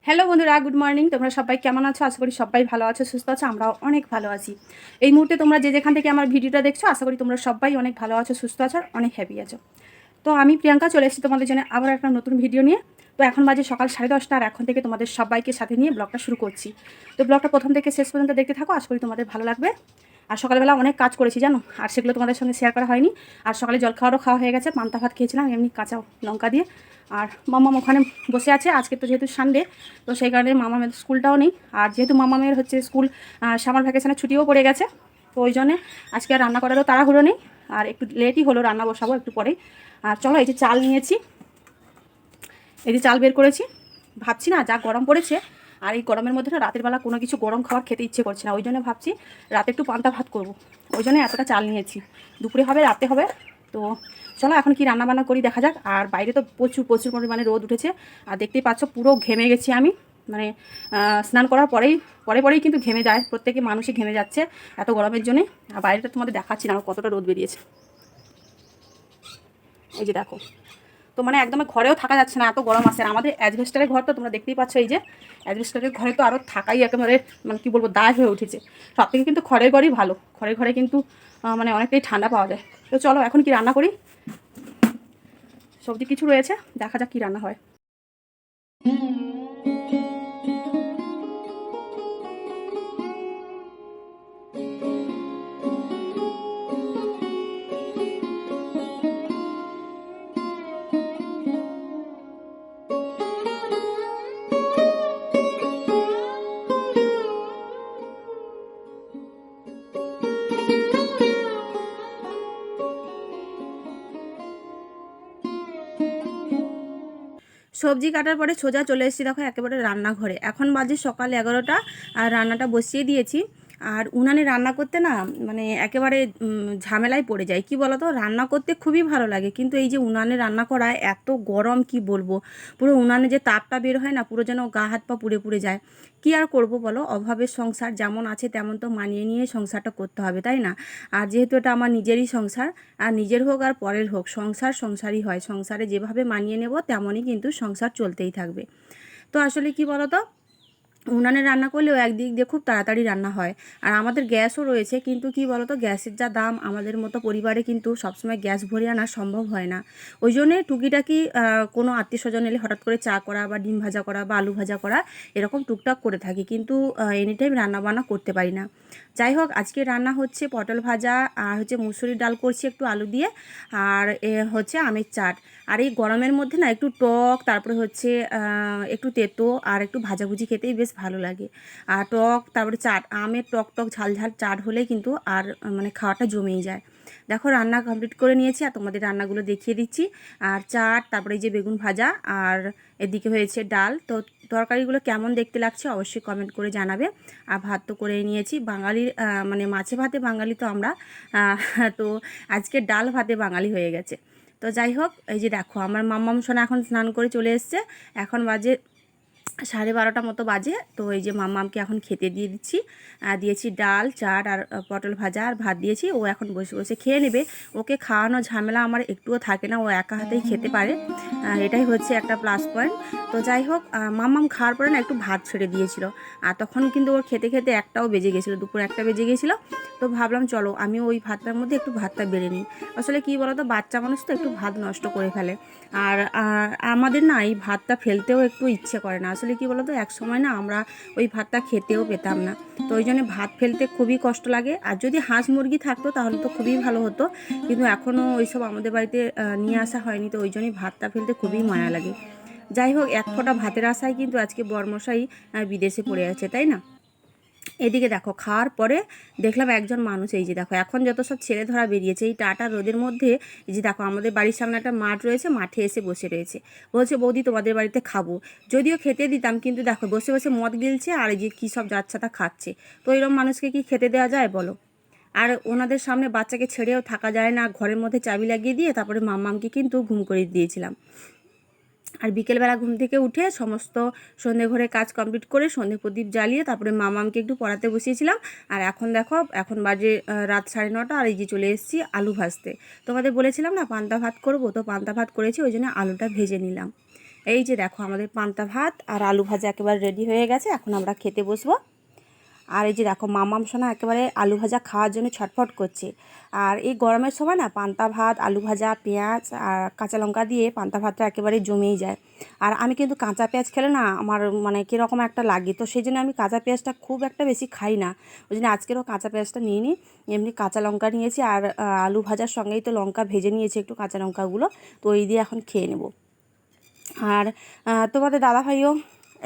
Hello বন্ধুরা, good morning. তোমরা সবাই কেমন আছো? আশা করি সবাই ভালো আছো, সুস্থ আছো। আমরাও অনেক ভালো আছি। এই মুহূর্তে তোমরা যে যেখান থেকে আমার ভিডিওটা দেখছো, আশা করি তোমরা সবাই অনেক ভালো আছো, সুস্থ আছো আর অনেক হ্যাপি আছো। তো আমি প্রিয়াঙ্কা চলে এসেছি তোমাদের জন্য আবার একটা নতুন ভিডিও নিয়ে। তো এখন বাজে সকাল 10:30 আর এখন থেকে তোমাদের সবাইকে সাথে নিয়ে ব্লগটা শুরু করছি। তো ব্লগটা প্রথম থেকে শেষ পর্যন্ত দেখতে থাকো, আশা করি তোমাদের ভালো লাগবে। আর সকালবেলা অনেক কাজ করেছি জানো, আর সেগুলো তোমাদের সঙ্গে শেয়ার করা হয়নি। আর সকালে জলখাবারও খাওয়া হয়ে গেছে, পান্তা ভাত খেয়েছিলাম এমনি কাঁচা লঙ্কা দিয়ে। আর মামাম ওখানে বসে আছে, আজকে তো যেহেতু সানডে, তো সেই কারণে মামামের স্কুলটাও নেই। আর যেহেতু মামামের হচ্ছে স্কুল সামার ভ্যাকেশনে ছুটিও পড়ে গেছে, তো ওই জন্যে আজকে আর রান্না করারও তাড়াহুড়ো নেই। আর একটু লেটই হলো, রান্না বসাবো একটু পরেই। আর চলো, এই যে চাল নিয়েছি, এই যে চাল বের করেছি। ভাবছি না, যা গরম পড়েছে, আর এই গরমের মধ্যে না রাতের বেলা কোনো কিছু গরম খাবার খেতে ইচ্ছে করছে না। ওই জন্য ভাবছি রাতে একটু পান্তা ভাত করব। ওই জন্য এতটা চাল নিয়েছি। দুপুরে হবে, রাতে হবে। তো চলো এখন কি রান্না বান্না করি দেখা যাক। আর বাইরে তো প্রচুর প্রচুর পরিমাণে রোদ উঠেছে। আর দেখতেই পাচ্ছ পুরো ঘেমে গেছি আমি। মানে স্নান করার পরেই কিন্তু ঘেমে যায়, প্রত্যেকে মানুষই ঘেমে যাচ্ছে এত গরমের জন্যে। আর বাইরেটা তোমাদের দেখাচ্ছি না কতটা রোদ বেরিয়েছে। এই যে দেখো, তো মানে একদম ঘরেও থাকা যাচ্ছে না, এত গরম আসে। আর আমাদের অ্যাজবেস্টারের ঘর, তো তোমরা দেখতেই পাচ্ছ, এই যে অ্যাজবেস্টারের ঘরে তো আরও থাকাই একেবারে মানে কী বলবো, দায় হয়ে উঠেছে। সব থেকে কিন্তু খড়ের ঘরই ভালো, খড়ের ঘরে কিন্তু মানে অনেকটাই ঠান্ডা পাওয়া যায়। তো চলো এখন কি রান্না করি। সবজি কিছু রয়েছে, দেখা যাক কী রান্না হয়। সবজি কাটার পরে সোজা চলে এসেছি দেখো একেবারে রান্নাঘরে। এখন বাজে সকাল 11টা, আর রান্নাটা বসিয়ে দিয়েছি। আর উনানে রান্না করতে না মানে একেবারে ঝামেলায় পড়ে যায়। কি বলো তো, রান্না করতে খুবই ভালো লাগে, কিন্তু এই যে উনানে রান্না করা এত গরম, কি বলবো। পুরো উনানে যে তাপটা বের হয় না, পুরো যেন গা হাত পা পুড়ে পুড়ে যায়। কি আর করব বলো, অভাবের সংসার, যেমন আছে তেমন তো মানিয়ে নিয়ে সংসারটা করতে হবে, তাই না? আর যেহেতু এটা আমার নিজেরই সংসার, আর নিজের হোক আর পরের হোক, সংসার সংসারই হয়। সংসারে যেভাবে মানিয়ে নেব তেমনই কিন্তু সংসার চলতেই থাকবে। তো আসলে কি বলো তো, উনানে রান্না করলেও একদিক দিয়ে খুব তাড়াতাড়ি রান্না হয়। আর আমাদের গ্যাসও রয়েছে, কিন্তু কি বলো তো, গ্যাসের যা দাম, আমাদের মতো পরিবারে কিন্তু সবসময় গ্যাস ভরে আনা সম্ভব হয় না। ওই জন্যে টুকিটাকি কোনো আত্মীয় স্বজন এলে হঠাৎ করে চা করা বা ডিম ভাজা করা বা আলু ভাজা করা, এরকম টুকটাক করে থাকি, কিন্তু এনি টাইম রান্নাবান্না করতে পারি না। যাই হোক, আজকে রান্না হচ্ছে পটল ভাজা, আর হচ্ছে মুসুরির ডাল করছি একটু আলু দিয়ে, আর হচ্ছে আমের চাট। আর এই গরমের মধ্যে না একটু টক, তারপরে হচ্ছে একটু তেতো আর একটু ভাজাভুজি খেতেই বেশ ভালো লাগে। আর টক, তারপরে চাট, আমের টক টক ঝাল ঝাল চাট হলে কিন্তু আর মানে খাওয়াটা জমেই যায়। দেখো রান্না কমপ্লিট করে নিয়েছি, আর তোমাদের রান্নাগুলো দেখিয়ে দিচ্ছি। আর চাট, তারপরে এই যে বেগুন ভাজা, আর এদিকে হয়েছে ডাল। তো তরকারিগুলো কেমন দেখতে লাগছে অবশ্যই কমেন্ট করে জানাবে। আর ভাত তো করে নিয়েছি, বাঙালির মানে মাছে ভাতে বাঙালি তো আমরা। তো আজকে ডাল ভাতে বাঙালি হয়ে গেছে। তো যাই হোক, এই যে দেখো আমার মাম্মাম সোনা এখন স্নান করে চলে এসছে। এখন বাজে 12:30 মতো বাজে। তো এই যে মাম্মামকে এখন খেতে দিয়ে দিচ্ছি। দিয়েছি ডাল, চাট আর পটল ভাজা আর ভাত দিয়েছি। ও এখন বসে বসে খেয়ে নেবে। ওকে খাওয়ানো ঝামেলা আমার একটুও থাকে না, ও একা হাতেই খেতে পারে। এটাই হচ্ছে একটা প্লাস পয়েন্ট। তো যাই হোক, মাম্মাম খাওয়ার পরে না একটু ভাত ছেড়ে দিয়েছিল। আর তখন কিন্তু ওর খেতে খেতে 1টাও বেজে গেছিলো, দুপুর 1টা বেজে গেছিলো। তো ভাবলাম চলো আমি ওই ভাতটার মধ্যে একটু ভাতটা বেড়ে নিই। আসলে কী বলো তো, বাচ্চা মানুষ তো একটু ভাত নষ্ট করে ফেলে। আর আমাদের না এই ভাতটা ফেলতেও একটু ইচ্ছে করে না। আসলে কি বলতো, এক সময় না আমরা ওই ভাতটা খেতেও পেতাম না। তো ওই জন্য ভাত ফেলতে খুবই কষ্ট লাগে। আর যদি হাঁস মুরগি থাকতো তাহলে তো খুবই ভালো হতো, কিন্তু এখনও ওইসব আমাদের বাড়িতে নিয়ে আসা হয়নি। তো ওই জন্যই ভাতটা ফেলতে খুবই মায়া লাগে। যাই হোক, এক ফোঁটা ভাতের আশায় কিন্তু আজকে বরমশাই বিদেশে পড়ে আছে, তাই না? এদিকে দেখো, খাওয়ার পরে দেখলাম একজন মানুষ, এই যে দেখো এখন যত সব ছেলে ধরা বেরিয়েছে এই টাটা রোদের মধ্যে। এই যে দেখো আমাদের বাড়ির সামনে একটা মাঠ রয়েছে, মাঠে এসে বসে রয়েছে। বলছে বৌদি তোমাদের বাড়িতে খাবো। যদিও খেতে দিতাম, কিন্তু দেখো বসে বসে মদ গিলছে আর এই যে কী সব যাচ্ছে তা খাচ্ছে। তো এরকম মানুষকে কি খেতে দেওয়া যায় বলো? আর ওনাদের সামনে বাচ্চাকে ছেড়েও থাকা যায় না, ঘরের মধ্যে চাবি লাগিয়ে দিয়ে তারপরে মাম্মামকে কিন্তু ঘুম করে দিয়েছিলাম। আর বিকেলবেলা ঘুম থেকে উঠে সমস্ত সন্ধে ঘরে কাজ কমপ্লিট করে সন্ধে প্রদীপ জ্বালিয়ে তারপরে মামামকে একটু পড়াতে বসিয়েছিলাম। আর এখন দেখো, এখন বাজে রাত 9:30, আর এই যে চলে এসেছি আলু ভাজতে। তোমাদের বলেছিলাম না পান্তা ভাত করবো, তো পান্তা ভাত করেছি, ওই জন্য আলুটা ভেজে নিলাম। এই যে দেখো আমাদের পান্তা ভাত আর আলু ভাজা একেবারে রেডি হয়ে গেছে, এখন আমরা খেতে বসবো। আর এই যে দেখো মামাম সোনা একেবারে আলু ভাজা খাওয়ার জন্য ছটফট করছে। আর এই গরমের সময় না পান্তা ভাত, আলু ভাজা, পেঁয়াজ আর কাঁচা লঙ্কা দিয়ে পান্তা ভাতটা একেবারে জমেই যায়। আর আমি কিন্তু কাঁচা পেঁয়াজ খেলে না আমার মানে কীরকম একটা লাগে, তো সেই জন্য আমি কাঁচা পেঁয়াজটা খুব একটা বেশি খাই না। ওই জন্য আজকেরও কাঁচা পেঁয়াজটা নিয়ে নিই, এমনি কাঁচা লঙ্কা নিয়েছি আর আলু ভাজার সঙ্গেই তো লঙ্কা ভেজে নিয়েছি একটু কাঁচা লঙ্কাগুলো, তো এই দিয়ে এখন খেয়ে নেব। আর তোমাদের দাদাভাইও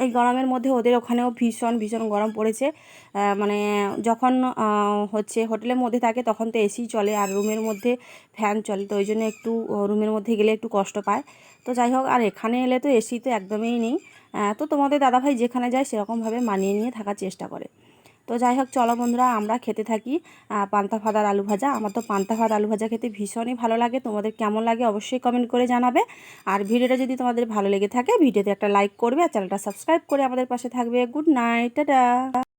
এই গরমের মধ্যে ওদের ওখানেও ভীষণ ভীষণ গরম পড়েছে। মানে যখন হচ্ছে হোটেলের মধ্যে থাকে তখন তো এসি চলে আর রুমের মধ্যে ফ্যান চলে, তো ওই জন্য একটু রুমের মধ্যে গেলে একটু কষ্ট পায়। তো যাই হোক, আর এখানে এলে তো এসি তো একদমই নেই। তো তোমাদের দাদাভাই যেখানে যায় সেরকমভাবে মানিয়ে নিয়ে থাকার চেষ্টা করে। তো যাই হোক, চলো বন্ধুরা আমরা খেতে থাকি পান্তা ভাত আর আলু ভাজা। আমার তো পান্তা ভাত আলু ভাজা খেতে ভীষণই ভালো লাগে, তোমাদের কেমন লাগে অবশ্যই কমেন্ট করে জানাবে। আর ভিডিওটা যদি তোমাদের ভালো লেগে থাকে ভিডিওতে একটা লাইক করবে আর চ্যানেলটা সাবস্ক্রাইব করে আমাদের পাশে থাকবে। Good night, tata.